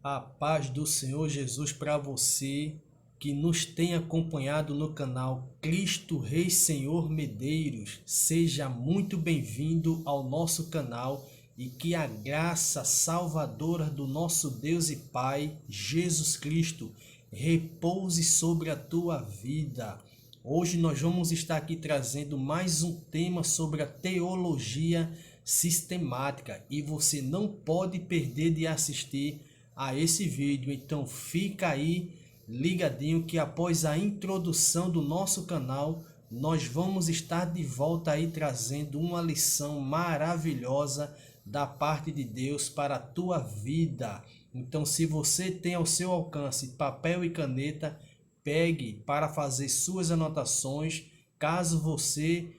A paz do Senhor Jesus para você que nos tem acompanhado no canal Cristo Rei Senhor Medeiros. Seja muito bem-vindo ao nosso canal e que a graça salvadora do nosso Deus e Pai, Jesus Cristo, repouse sobre a tua vida. Hoje nós vamos estar aqui trazendo mais um tema sobre a teologia sistemática e você não pode perder de assistir a esse vídeo. Então fica aí ligadinho que após a introdução do nosso canal nós vamos estar de volta aí trazendo uma lição maravilhosa da parte de Deus para a tua vida. Então, se você tem ao seu alcance papel e caneta, pegue para fazer suas anotações. Caso você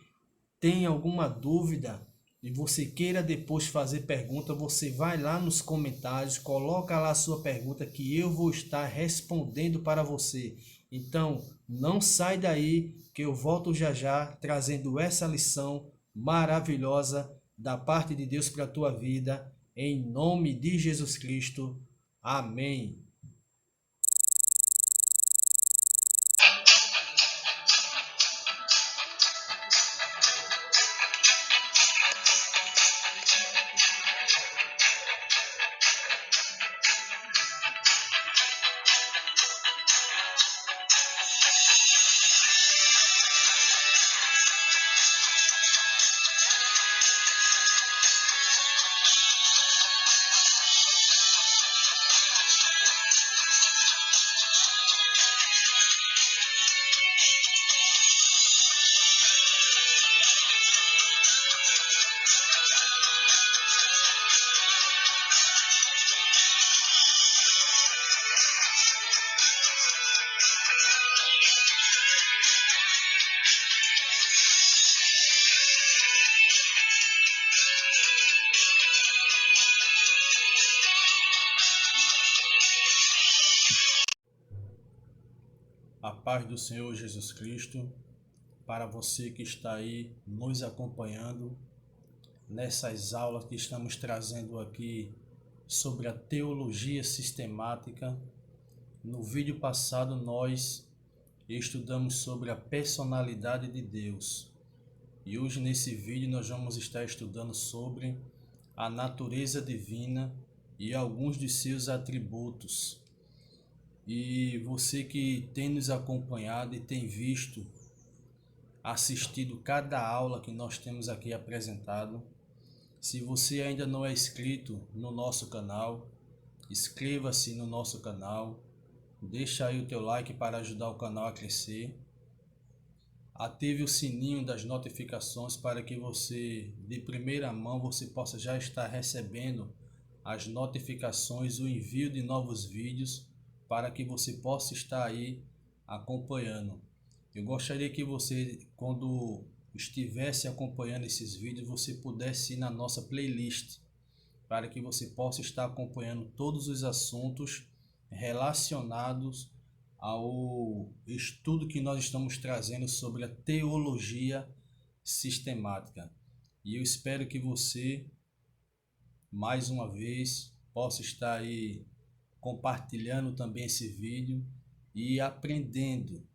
tenha alguma dúvida e você queira depois fazer pergunta, você vai lá nos comentários, coloca lá a sua pergunta que eu vou estar respondendo para você. Então, não sai daí que eu volto já já trazendo essa lição maravilhosa da parte de Deus para a tua vida, em nome de Jesus Cristo. Amém. A paz do Senhor Jesus Cristo para você que está aí nos acompanhando nessas aulas que estamos trazendo aqui sobre a teologia sistemática. No vídeo passado nós estudamos sobre a personalidade de Deus e hoje nesse vídeo nós vamos estar estudando sobre a natureza divina e alguns de seus atributos. E você que tem nos acompanhado e tem visto, assistido cada aula que nós temos aqui apresentado, se você ainda não é inscrito no nosso canal, inscreva-se no nosso canal, deixa aí o teu like para ajudar o canal a crescer, ative o sininho das notificações para que você, de primeira mão, você possa já estar recebendo as notificações, o envio de novos vídeos, para que você possa estar aí acompanhando. Eu gostaria que você, quando estivesse acompanhando esses vídeos, você pudesse ir na nossa playlist, para que você possa estar acompanhando todos os assuntos relacionados ao estudo que nós estamos trazendo sobre a teologia sistemática. E eu espero que você, mais uma vez, possa estar aí compartilhando também esse vídeo e aprendendo.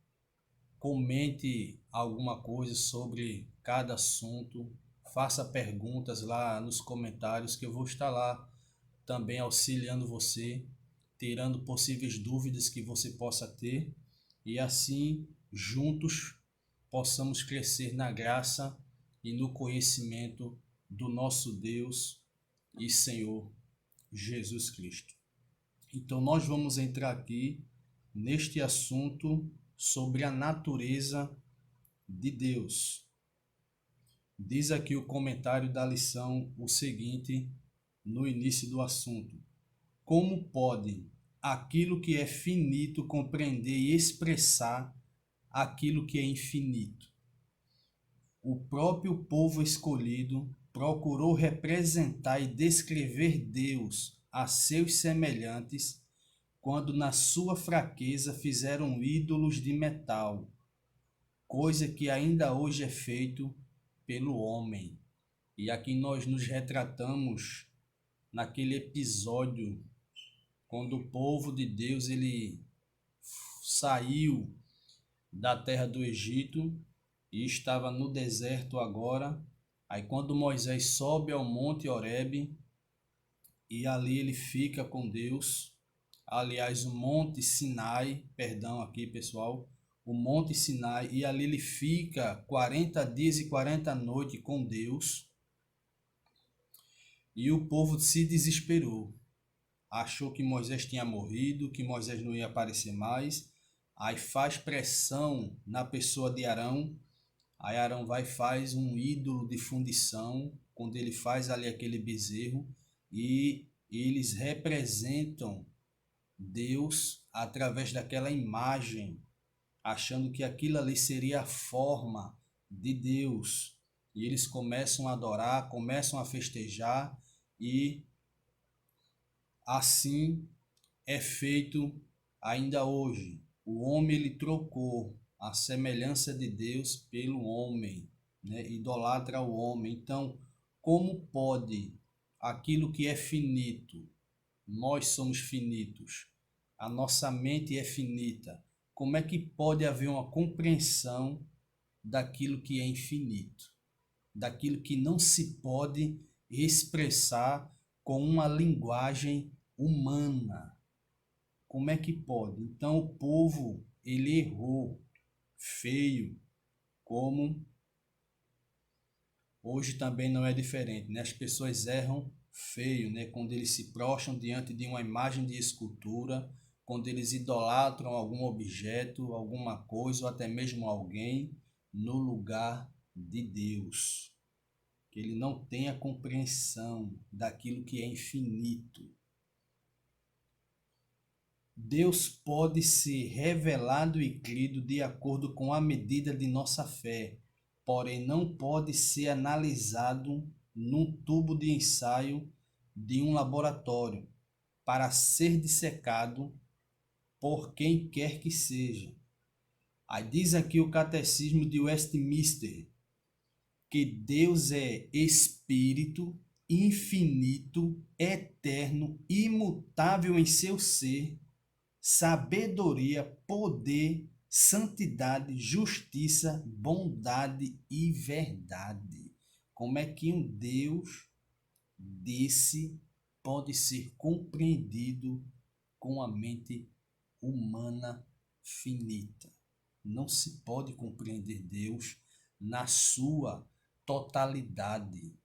Comente alguma coisa sobre cada assunto, faça perguntas lá nos comentários que eu vou estar lá também auxiliando você, tirando possíveis dúvidas que você possa ter e assim juntos possamos crescer na graça e no conhecimento do nosso Deus e Senhor Jesus Cristo. Então nós vamos entrar aqui neste assunto sobre a natureza de Deus. Diz aqui o comentário da lição o seguinte no início do assunto: como pode aquilo que é finito compreender e expressar aquilo que é infinito? O próprio povo escolhido procurou representar e descrever Deus a seus semelhantes quando na sua fraqueza fizeram ídolos de metal, coisa que ainda hoje é feito pelo homem. E aqui nós nos retratamos naquele episódio quando o povo de Deus ele saiu da terra do Egito e estava no deserto agora. Aí quando Moisés sobe ao monte Horebe e ali ele fica com Deus, aliás, o monte Sinai, perdão aqui pessoal, o monte Sinai, e ali ele fica 40 dias e 40 noites com Deus, e o povo se desesperou. Achou que Moisés tinha morrido, que Moisés não ia aparecer mais. Aí faz pressão na pessoa de Arão. Aí Arão vai e faz um ídolo de fundição, quando ele faz ali aquele bezerro, e eles representam Deus através daquela imagem, achando que aquilo ali seria a forma de Deus. E eles começam a adorar, começam a festejar, e assim é feito ainda hoje. O homem ele trocou a semelhança de Deus pelo homem, né? Idolatra o homem. Então, como pode aquilo que é finito, nós somos finitos, a nossa mente é finita, como é que pode haver uma compreensão daquilo que é infinito, daquilo que não se pode expressar com uma linguagem humana? Como é que pode? Então o povo, ele errou feio, como hoje também não é diferente, né? As pessoas erram feio, né? Quando eles se prostram diante de uma imagem de escultura, quando eles idolatram algum objeto, alguma coisa, ou até mesmo alguém, no lugar de Deus. Que ele não tem a compreensão daquilo que é infinito. Deus pode ser revelado e crido de acordo com a medida de nossa fé, porém não pode ser analisado num tubo de ensaio de um laboratório para ser dissecado por quem quer que seja. Aí diz aqui o Catecismo de Westminster que Deus é espírito, infinito, eterno, imutável em seu ser, sabedoria, poder, santidade, justiça, bondade e verdade. Como é que um Deus desse pode ser compreendido com a mente humana finita? Não se pode compreender Deus na sua totalidade.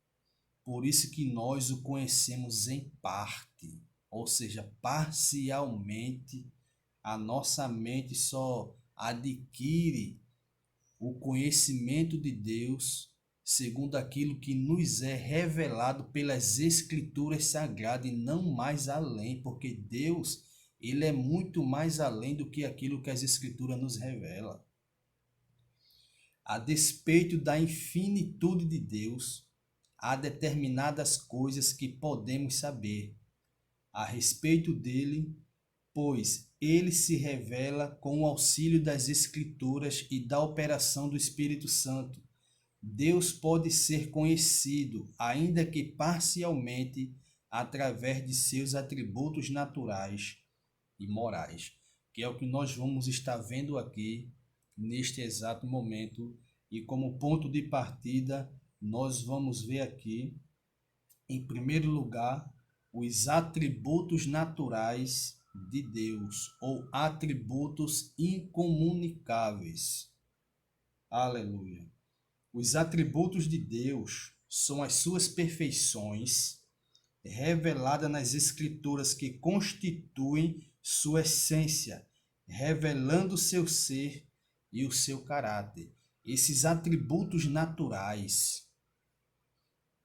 Por isso que nós o conhecemos em parte, ou seja, parcialmente. A nossa mente só adquire o conhecimento de Deus segundo aquilo que nos é revelado pelas Escrituras Sagradas e não mais além, porque Deus, ele é muito mais além do que aquilo que as Escrituras nos revelam. A despeito da infinitude de Deus, há determinadas coisas que podemos saber a respeito dele, pois ele se revela com o auxílio das Escrituras e da operação do Espírito Santo. Deus pode ser conhecido, ainda que parcialmente, através de seus atributos naturais e morais, que é o que nós vamos estar vendo aqui neste exato momento. E como ponto de partida, nós vamos ver aqui, em primeiro lugar, os atributos naturais de Deus, ou atributos incomunicáveis. Aleluia. Os atributos de Deus são as suas perfeições reveladas nas Escrituras que constituem sua essência, revelando o seu ser e o seu caráter. Esses atributos naturais,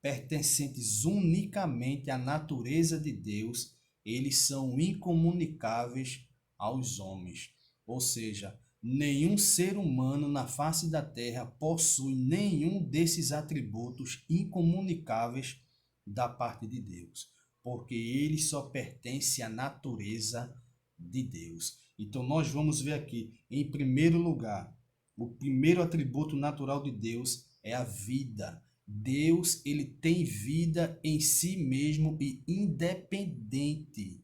pertencentes unicamente à natureza de Deus, eles são incomunicáveis aos homens. Ou seja, nenhum ser humano na face da terra possui nenhum desses atributos incomunicáveis da parte de Deus, porque ele só pertence à natureza de Deus. Então nós vamos ver aqui, em primeiro lugar, o primeiro atributo natural de Deus é a vida. Deus, ele tem vida em si mesmo e independente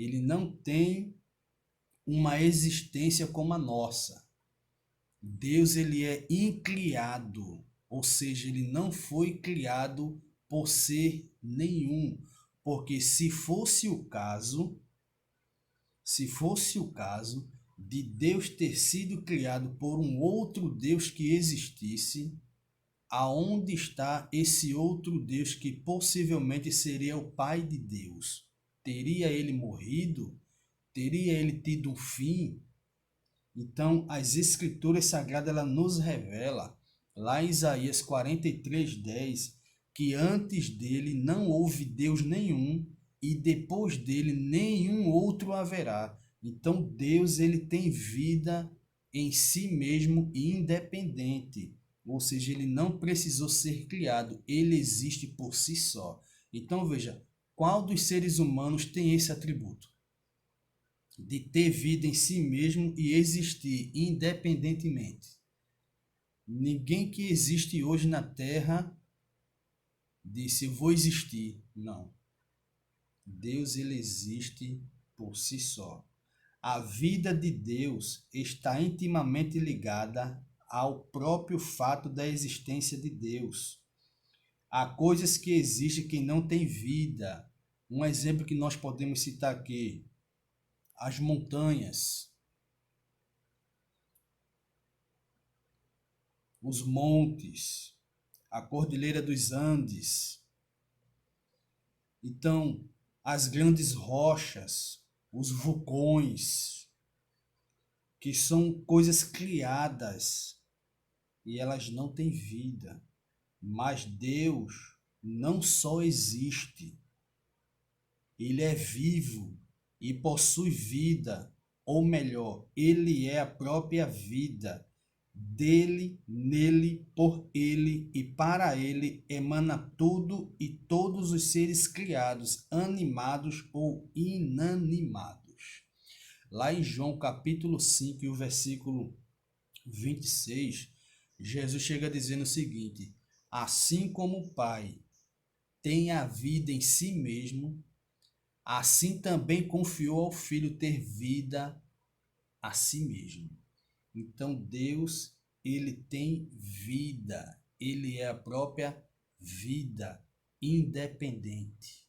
Ele não tem uma existência como a nossa. Deus, ele é incriado, ou seja, ele não foi criado por ser nenhum, porque se fosse o caso de Deus ter sido criado por um outro Deus que existisse, aonde está esse outro Deus que possivelmente seria o Pai de Deus? Teria ele morrido? Teria ele tido um fim? Então, as Escrituras Sagradas ela nos revela, lá em Isaías 43:10, que antes dele não houve Deus nenhum e depois dele nenhum outro haverá. Então, Deus ele tem vida em si mesmo e independente, ou seja, ele não precisou ser criado, ele existe por si só. Então, veja, qual dos seres humanos tem esse atributo? De ter vida em si mesmo e existir independentemente. Ninguém que existe hoje na Terra disse eu vou existir. Não. Deus ele existe por si só. A vida de Deus está intimamente ligada ao próprio fato da existência de Deus. Há coisas que existem que não têm vida. Um exemplo que nós podemos citar aqui: as montanhas, os montes, a Cordilheira dos Andes. Então, as grandes rochas, os vulcões, que são coisas criadas e elas não têm vida. Mas Deus não só existe, ele é vivo e possui vida, ou melhor, ele é a própria vida. Dele, nele, por ele e para ele emana tudo e todos os seres criados, animados ou inanimados. Lá em João capítulo 5 e o versículo 26, Jesus chega dizendo o seguinte: assim como o Pai tem a vida em si mesmo, assim também confiou ao Filho ter vida a si mesmo. Então Deus, ele tem vida, ele é a própria vida, independente.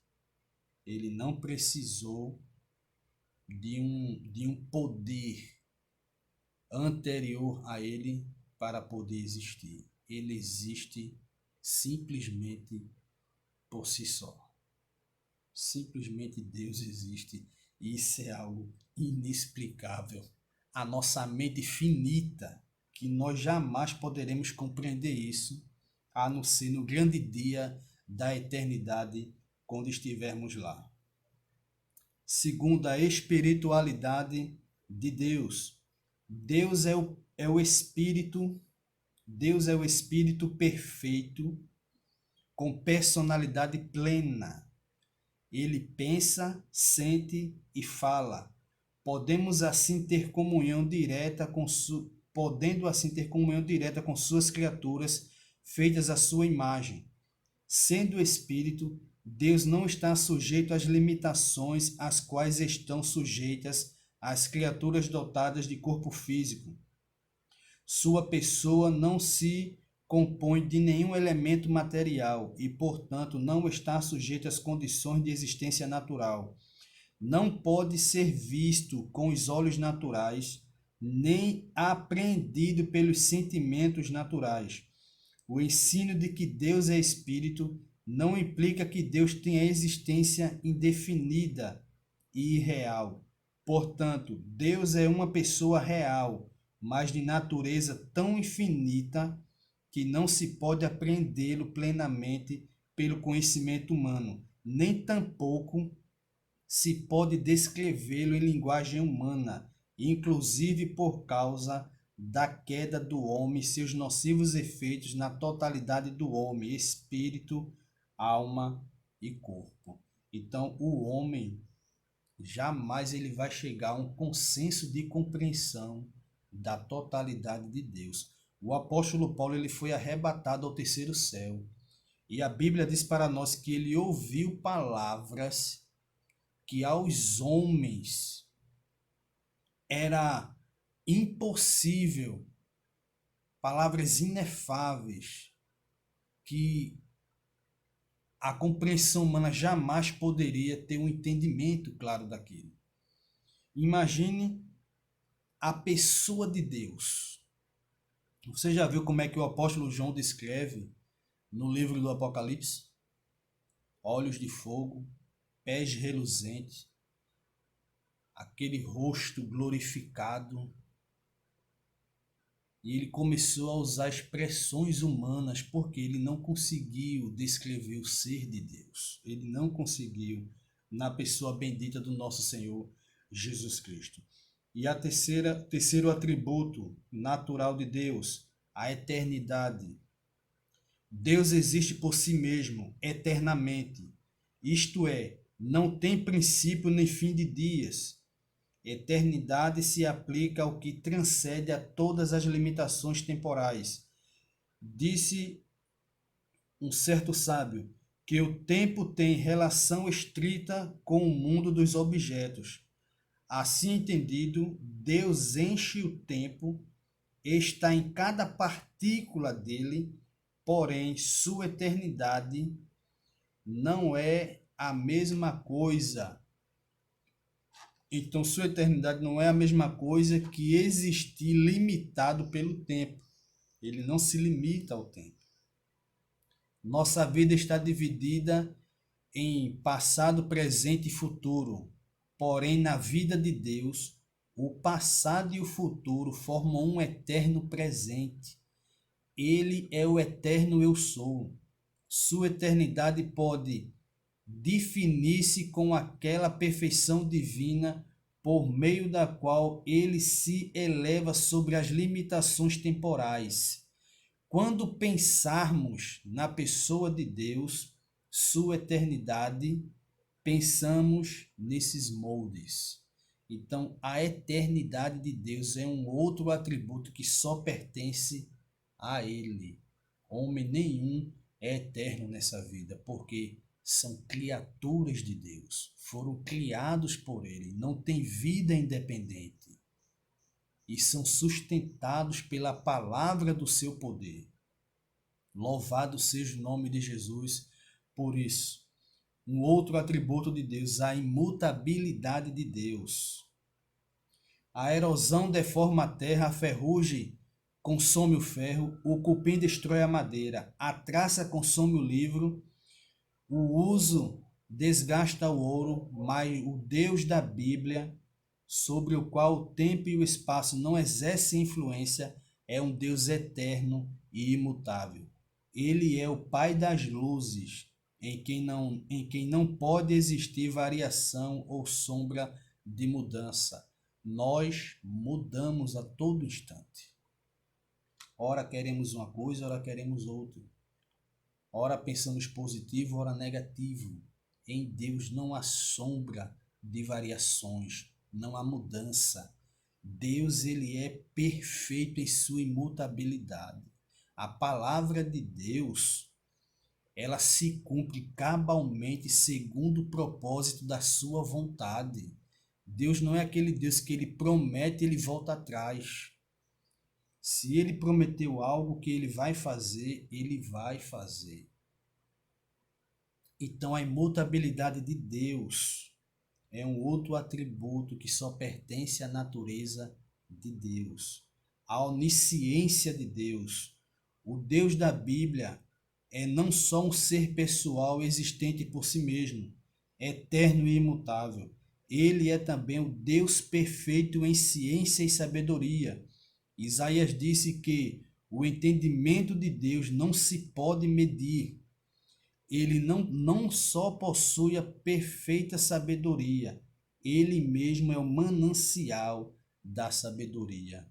Ele não precisou de um poder anterior a ele para poder existir. Ele existe simplesmente por si só. Simplesmente Deus existe e isso é algo inexplicável. A nossa mente finita, que nós jamais poderemos compreender isso, a não ser no grande dia da eternidade, quando estivermos lá. Segundo a espiritualidade de Deus, Deus é o Espírito, Deus é o Espírito perfeito, com personalidade plena. Ele pensa, sente e fala. Podendo assim ter comunhão direta com suas criaturas feitas à sua imagem. Sendo Espírito, Deus não está sujeito às limitações às quais estão sujeitas as criaturas dotadas de corpo físico. Sua pessoa não se compõe de nenhum elemento material e, portanto, não está sujeito às condições de existência natural. Não pode ser visto com os olhos naturais, nem apreendido pelos sentimentos naturais. O ensino de que Deus é espírito não implica que Deus tenha existência indefinida e irreal. Portanto, Deus é uma pessoa real, mas de natureza tão infinita que não se pode apreendê-lo plenamente pelo conhecimento humano, nem tampouco se pode descrevê-lo em linguagem humana, inclusive por causa da queda do homem e seus nocivos efeitos na totalidade do homem, espírito, alma e corpo. Então, o homem jamais ele vai chegar a um consenso de compreensão da totalidade de Deus. O apóstolo Paulo ele foi arrebatado ao terceiro céu. E a Bíblia diz para nós que ele ouviu palavras que aos homens era impossível, palavras inefáveis, que a compreensão humana jamais poderia ter um entendimento claro daquilo. Imagine a pessoa de Deus. Você já viu como é que o apóstolo João descreve no livro do Apocalipse? Olhos de fogo, pés reluzentes, aquele rosto glorificado. E ele começou a usar expressões humanas porque ele não conseguiu descrever o ser de Deus. Ele não conseguiu na pessoa bendita do nosso Senhor Jesus Cristo. E terceiro atributo natural de Deus, a eternidade. Deus existe por si mesmo, eternamente. Isto é, não tem princípio nem fim de dias. Eternidade se aplica ao que transcende a todas as limitações temporais. Disse um certo sábio que o tempo tem relação estrita com o mundo dos objetos. Assim entendido, Deus enche o tempo, está em cada partícula dele, porém sua eternidade não é a mesma coisa. Então, sua eternidade não é a mesma coisa que existir limitado pelo tempo. Ele não se limita ao tempo. Nossa vida está dividida em passado, presente e futuro. Porém, na vida de Deus, o passado e o futuro formam um eterno presente. Ele é o eterno eu sou. Sua eternidade pode definir-se com aquela perfeição divina por meio da qual ele se eleva sobre as limitações temporais. Quando pensarmos na pessoa de Deus, sua eternidade, pensamos nesses moldes. Então, a eternidade de Deus é um outro atributo que só pertence a Ele. Homem nenhum é eterno nessa vida, porque são criaturas de Deus, foram criados por Ele, não têm vida independente e são sustentados pela palavra do seu poder. Louvado seja o nome de Jesus por isso. Um outro atributo de Deus, a imutabilidade de Deus. A erosão deforma a terra, a ferrugem consome o ferro, o cupim destrói a madeira, a traça consome o livro, o uso desgasta o ouro, mas o Deus da Bíblia, sobre o qual o tempo e o espaço não exercem influência, é um Deus eterno e imutável. Ele é o Pai das luzes, em quem não pode existir variação ou sombra de mudança. Nós mudamos a todo instante. Ora queremos uma coisa, ora queremos outra. Ora pensamos positivo, ora negativo. Em Deus não há sombra de variações, não há mudança. Deus, ele é perfeito em sua imutabilidade. A palavra de Deus, ela se cumpre cabalmente segundo o propósito da sua vontade. Deus não é aquele Deus que ele promete e ele volta atrás. Se ele prometeu algo que ele vai fazer, ele vai fazer. Então a imutabilidade de Deus é um outro atributo que só pertence à natureza de Deus. A onisciência de Deus. O Deus da Bíblia é não só um ser pessoal existente por si mesmo, eterno e imutável. Ele é também o Deus perfeito em ciência e sabedoria. Isaías disse que o entendimento de Deus não se pode medir. Ele não só possui a perfeita sabedoria, ele mesmo é o manancial da sabedoria.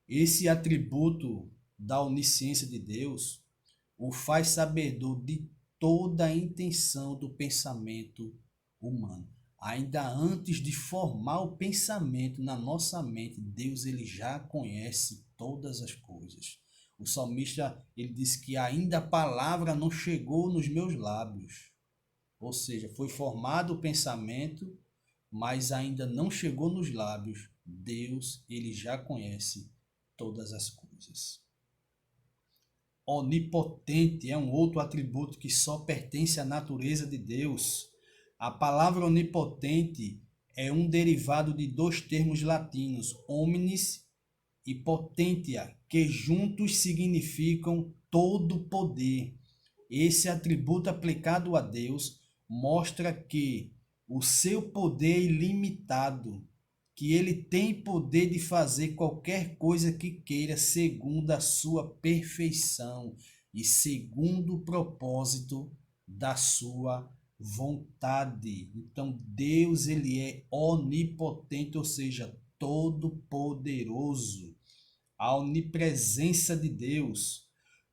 Esse atributo da onisciência de Deus o faz sabedor de toda a intenção do pensamento humano. Ainda antes de formar o pensamento na nossa mente, Deus ele já conhece todas as coisas. O salmista ele diz que ainda a palavra não chegou nos meus lábios. Ou seja, foi formado o pensamento, mas ainda não chegou nos lábios. Deus, ele já conhece todas as coisas. Onipotente é um outro atributo que só pertence à natureza de Deus. A palavra onipotente é um derivado de dois termos latinos, omnis e potentia, que juntos significam todo poder. Esse atributo aplicado a Deus mostra que o seu poder é ilimitado, que ele tem poder de fazer qualquer coisa que queira segundo a sua perfeição e segundo o propósito da sua vontade. Então Deus, ele é onipotente, ou seja, todo poderoso. A onipresença de Deus,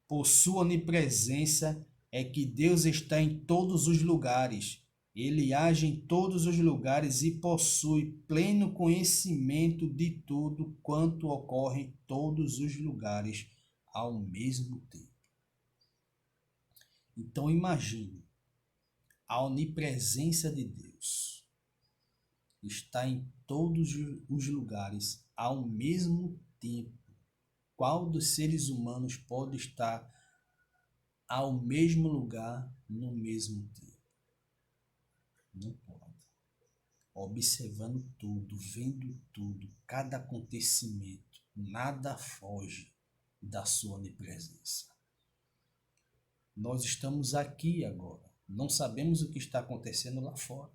por sua onipresença, é que Deus está em todos os lugares. Ele age em todos os lugares e possui pleno conhecimento de tudo quanto ocorre em todos os lugares ao mesmo tempo. Então imagine, a onipresença de Deus está em todos os lugares ao mesmo tempo. Qual dos seres humanos pode estar ao mesmo lugar no mesmo tempo? Não pode. Observando tudo, vendo tudo, cada acontecimento, nada foge da sua onipresença. Nós estamos aqui agora, não sabemos o que está acontecendo lá fora.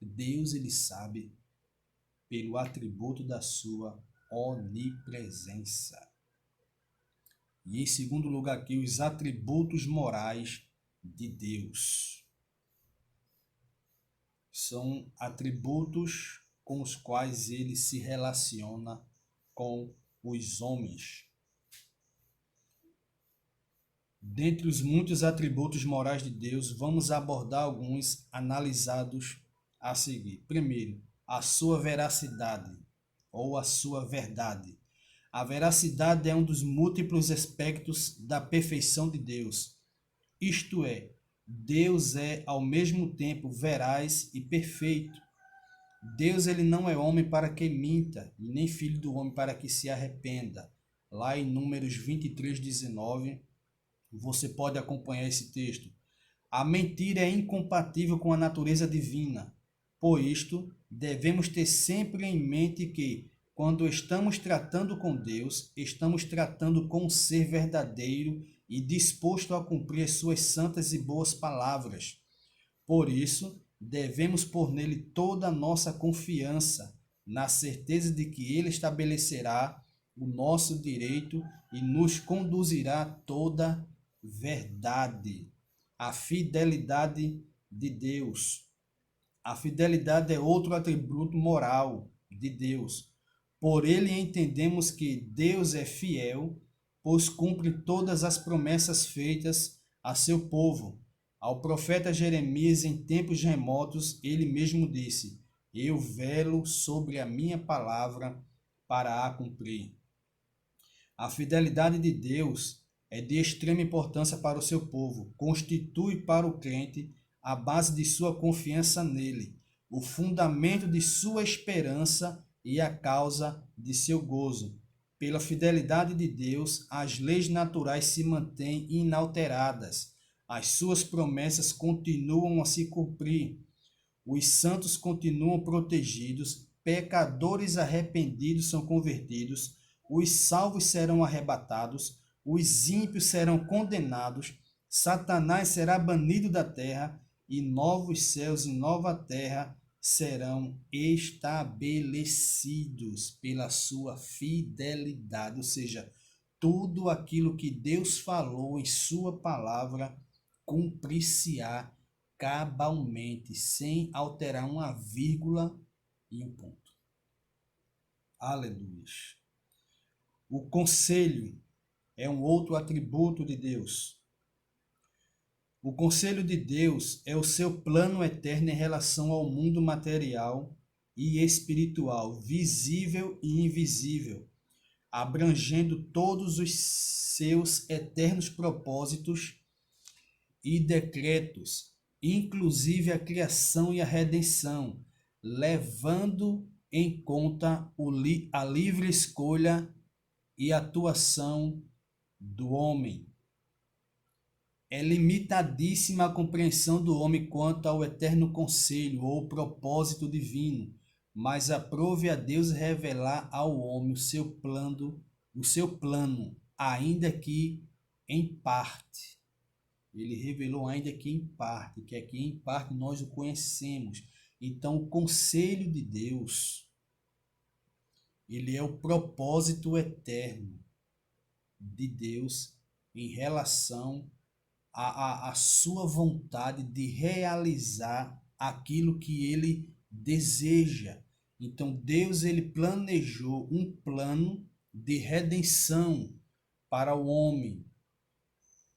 Deus, ele sabe pelo atributo da sua onipresença. E em segundo lugar aqui, os atributos morais de Deus. São atributos com os quais ele se relaciona com os homens. Dentre os muitos atributos morais de Deus, vamos abordar alguns analisados a seguir. Primeiro, a sua veracidade ou a sua verdade. A veracidade é um dos múltiplos aspectos da perfeição de Deus. Isto é, Deus é ao mesmo tempo veraz e perfeito. Deus, ele não é homem para que minta, e nem filho do homem para que se arrependa. Lá em Números 23:19, você pode acompanhar esse texto. A mentira é incompatível com a natureza divina. Por isto, devemos ter sempre em mente que, quando estamos tratando com Deus, estamos tratando com um ser verdadeiro e disposto a cumprir as suas santas e boas palavras. Por isso, devemos pôr nele toda a nossa confiança, na certeza de que ele estabelecerá o nosso direito e nos conduzirá a toda verdade. A fidelidade de Deus. A fidelidade é outro atributo moral de Deus. Por ele entendemos que Deus é fiel, pois cumpre todas as promessas feitas a seu povo. Ao profeta Jeremias, em tempos remotos, ele mesmo disse: Eu velo sobre a minha palavra para a cumprir. A fidelidade de Deus é de extrema importância para o seu povo. Constitui para o crente a base de sua confiança nele, o fundamento de sua esperança e a causa de seu gozo. Pela fidelidade de Deus, as leis naturais se mantêm inalteradas. As suas promessas continuam a se cumprir. Os santos continuam protegidos, pecadores arrependidos são convertidos, os salvos serão arrebatados, os ímpios serão condenados, Satanás será banido da terra, e novos céus e nova terra serão estabelecidos pela sua fidelidade. Ou seja, tudo aquilo que Deus falou em sua palavra cumprir-se-á cabalmente, sem alterar uma vírgula e um ponto. Aleluia. O conselho é um outro atributo de Deus. O conselho de Deus é o seu plano eterno em relação ao mundo material e espiritual, visível e invisível, abrangendo todos os seus eternos propósitos e decretos. inclusive a criação e a redenção, levando em conta a livre escolha e atuação do homem. É limitadíssima a compreensão do homem quanto ao eterno conselho ou propósito divino, mas aprove a Deus revelar ao homem o seu plano, ainda que em parte. Ele revelou ainda que em parte, que aqui em parte nós o conhecemos. Então, o conselho de Deus, ele é o propósito eterno de Deus em relação à sua vontade de realizar aquilo que ele deseja. Então, Deus ele planejou um plano de redenção para o homem,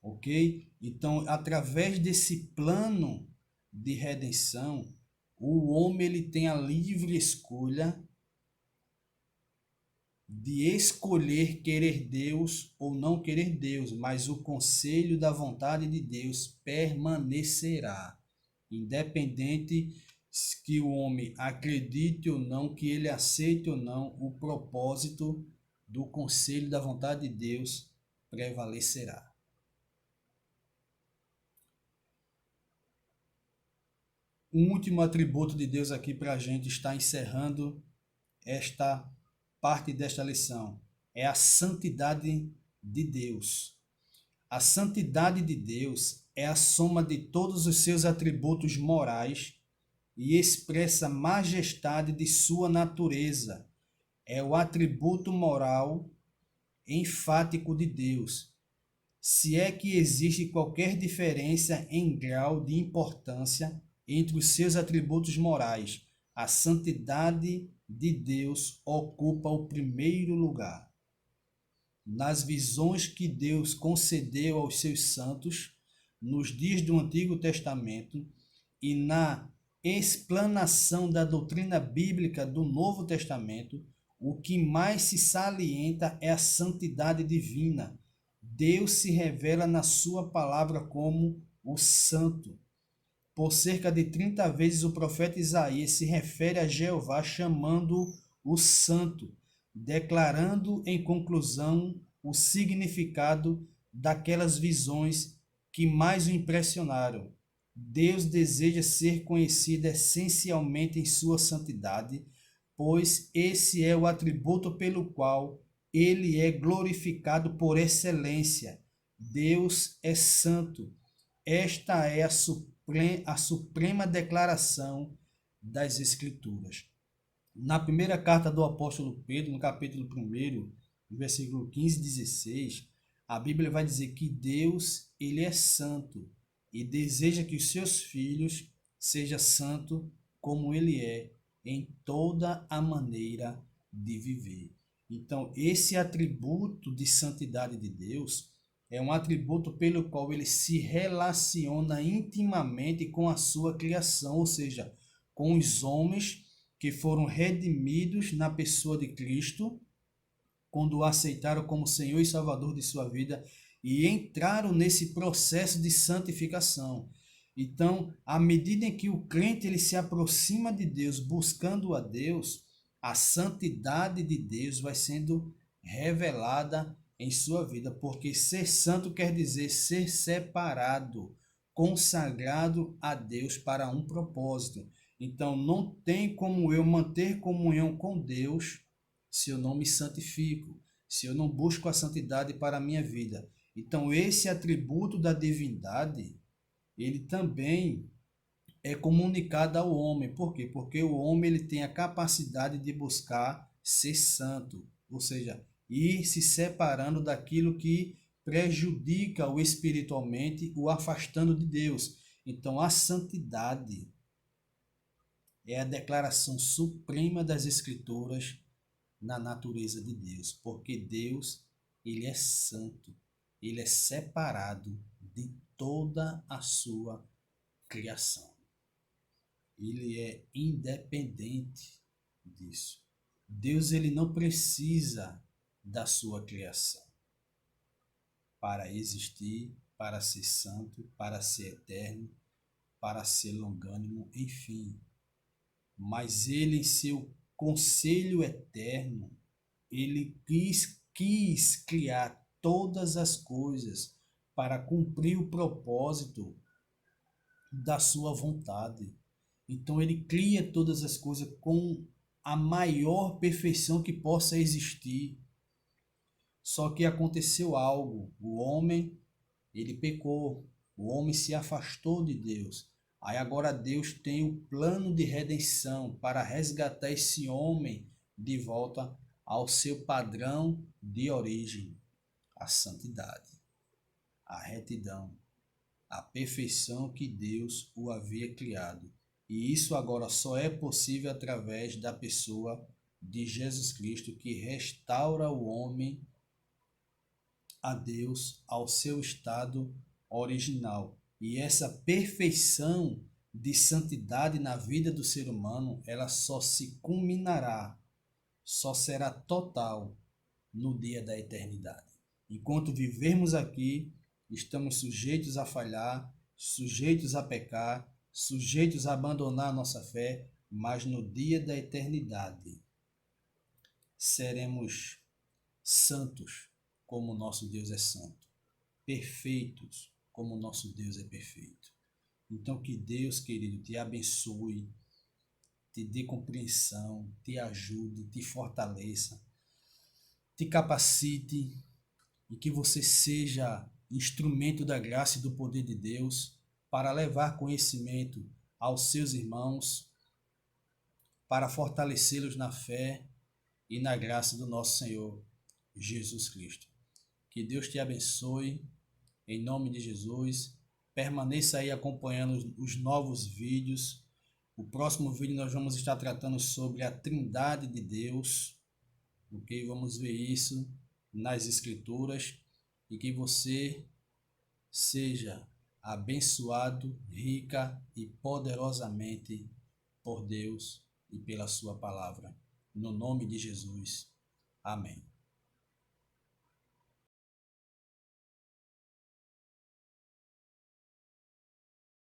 ok? Então, através desse plano de redenção, o homem ele tem a livre escolha de escolher querer Deus ou não querer Deus, mas o conselho da vontade de Deus permanecerá, independente que o homem acredite ou não, que ele aceite ou não, o propósito do conselho da vontade de Deus prevalecerá. Um último atributo de Deus aqui para a gente está encerrando esta parte desta lição. É a santidade de Deus. A santidade de Deus é a soma de todos os seus atributos morais e expressa a majestade de sua natureza. É o atributo moral enfático de Deus. Se é que existe qualquer diferença em grau de importância entre os seus atributos morais, a santidade de Deus ocupa o primeiro lugar. Nas visões que Deus concedeu aos seus santos nos dias do Antigo Testamento e na explanação da doutrina bíblica do Novo Testamento, o que mais se salienta é a santidade divina. Deus se revela na sua palavra como o Santo. Por cerca de 30 vezes o profeta Isaías se refere a Jeová chamando o Santo, declarando em conclusão o significado daquelas visões que mais o impressionaram. Deus deseja ser conhecido essencialmente em sua santidade, pois esse é o atributo pelo qual ele é glorificado por excelência. Deus é santo. Esta é a suprema declaração das Escrituras. Na primeira carta do apóstolo Pedro, no capítulo 1, no versículo 15 e 16, a Bíblia vai dizer que Deus, ele é santo e deseja que os seus filhos sejam santos como ele é em toda a maneira de viver. Então, esse atributo de santidade de Deus é um atributo pelo qual ele se relaciona intimamente com a sua criação, ou seja, com os homens que foram redimidos na pessoa de Cristo, quando o aceitaram como Senhor e Salvador de sua vida e entraram nesse processo de santificação. Então, à medida em que o crente ele se aproxima de Deus, buscando a Deus, a santidade de Deus vai sendo revelada em sua vida, porque ser santo quer dizer ser separado, consagrado a Deus para um propósito. Então, não tem como eu manter comunhão com Deus se eu não me santifico, se eu não busco a santidade para a minha vida. Então, esse atributo da divindade, ele também é comunicado ao homem. Por quê? Porque o homem ele tem a capacidade de buscar ser santo, ou seja, ir se separando daquilo que prejudica-o espiritualmente, o afastando de Deus. Então, a santidade é a declaração suprema das Escrituras na natureza de Deus, porque Deus, ele é santo, ele é separado de toda a sua criação. Ele é independente disso. Deus, ele não precisa da sua criação para existir, para ser santo, para ser eterno, para ser longânimo, enfim. Mas ele, em seu conselho eterno, ele quis criar todas as coisas para cumprir o propósito da sua vontade. Então ele cria todas as coisas com a maior perfeição que possa existir. Só que aconteceu algo. O homem, ele pecou. O homem se afastou de Deus. Aí agora Deus tem o plano de redenção para resgatar esse homem de volta ao seu padrão de origem, a santidade, a retidão, a perfeição que Deus o havia criado. E isso agora só é possível através da pessoa de Jesus Cristo, que restaura o homem a Deus, ao seu estado original. E essa perfeição de santidade na vida do ser humano, ela só se culminará, só será total no dia da eternidade. Enquanto vivermos aqui, estamos sujeitos a falhar, sujeitos a pecar, sujeitos a abandonar a nossa fé, mas no dia da eternidade seremos santos como o nosso Deus é santo, perfeitos como o nosso Deus é perfeito. Então que Deus, querido, te abençoe, te dê compreensão, te ajude, te fortaleça, te capacite e que você seja instrumento da graça e do poder de Deus para levar conhecimento aos seus irmãos, para fortalecê-los na fé e na graça do nosso Senhor Jesus Cristo. Que Deus te abençoe, em nome de Jesus. Permaneça aí acompanhando os novos vídeos. O próximo vídeo nós vamos estar tratando sobre a Trindade de Deus. Ok? Vamos ver isso nas Escrituras. E que você seja abençoado, rica e poderosamente por Deus e pela sua palavra. No nome de Jesus. Amém.